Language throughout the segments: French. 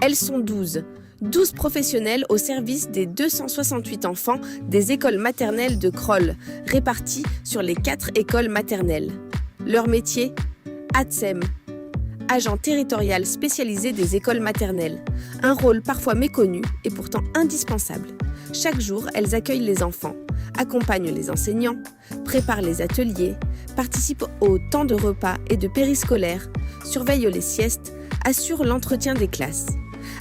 Elles sont 12 professionnelles au service des 268 enfants des écoles maternelles de Crolles, réparties sur les 4 écoles maternelles. Leur métier ? ATSEM, agent territorial spécialisé des écoles maternelles. Un rôle parfois méconnu et pourtant indispensable. Chaque jour, elles accueillent les enfants, accompagnent les enseignants, préparent les ateliers, participent aux temps de repas et de périscolaires, surveillent les siestes, assurent l'entretien des classes.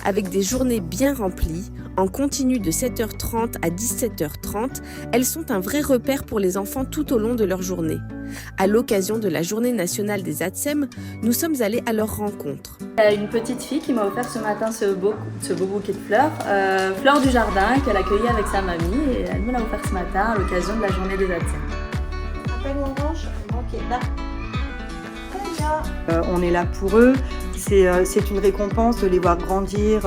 Avec des journées bien remplies, en continu de 7h30 à 17h30, elles sont un vrai repère pour les enfants tout au long de leur journée. À l'occasion de la Journée nationale des ATSEM, nous sommes allés à leur rencontre. Il y a une petite fille qui m'a offert ce matin ce beau bouquet de fleurs, fleurs du jardin qu'elle a cueilli avec sa mamie et elle me l'a offert ce matin à l'occasion de la Journée des ATSEM. On est là pour eux. C'est une récompense de les voir grandir.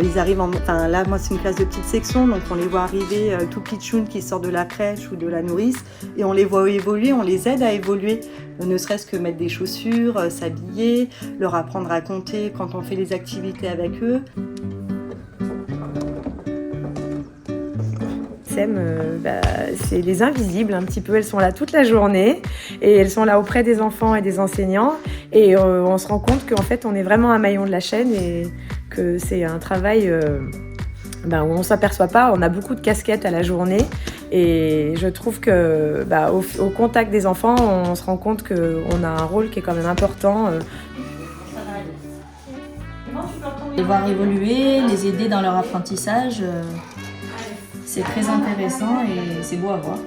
Ils arrivent là, moi, c'est une classe de petite section, donc on les voit arriver tout pitchounes qui sortent de la crèche ou de la nourrice et on les voit évoluer, on les aide à évoluer, ne serait-ce que mettre des chaussures, s'habiller, leur apprendre à compter quand on fait les activités avec eux. C'est les invisibles un petit peu, elles sont là toute la journée et elles sont là auprès des enfants et des enseignants et on se rend compte qu'en fait on est vraiment un maillon de la chaîne et que c'est un travail où on ne s'aperçoit pas, on a beaucoup de casquettes à la journée et je trouve que au contact des enfants on se rend compte qu'on a un rôle qui est quand même important. Les voir évoluer, les aider dans leur apprentissage. C'est très intéressant et c'est beau à voir.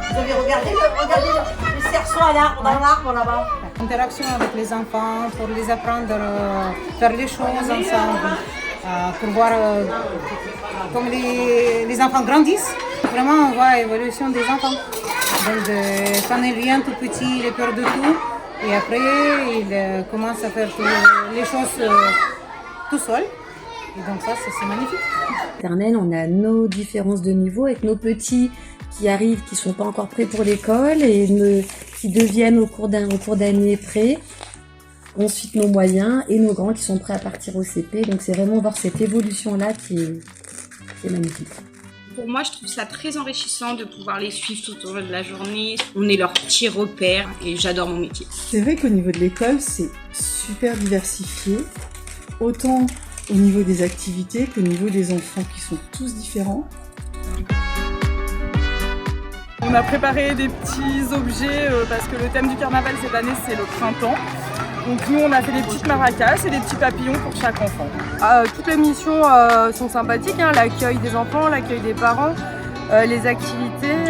Vous avez regardé le cerceau à l'arbre, dans l'arbre là-bas. Interaction avec les enfants, pour les apprendre à faire les choses ensemble, pour voir comme les enfants grandissent. Vraiment, on voit l'évolution des enfants. Donc, quand ils viennent tout petits, il a peur de tout. Et après, il commence à faire les choses tout seul. Et donc ça, c'est magnifique. Maternelle, on a nos différences de niveau avec nos petits qui arrivent, qui sont pas encore prêts pour l'école et qui deviennent au cours d'année prêts. Ensuite, nos moyens et nos grands qui sont prêts à partir au CP. Donc c'est vraiment voir cette évolution-là qui est magnifique. Pour moi, je trouve ça très enrichissant de pouvoir les suivre tout au long de la journée. On est leur petit repère et j'adore mon métier. C'est vrai qu'au niveau de l'école, c'est super diversifié, autant au niveau des activités qu'au niveau des enfants qui sont tous différents. On a préparé des petits objets parce que le thème du carnaval cette année, c'est le printemps. Donc nous, on a fait des petites maracas et des petits papillons pour chaque enfant. Toutes les missions sont sympathiques, l'accueil des enfants, l'accueil des parents, les activités.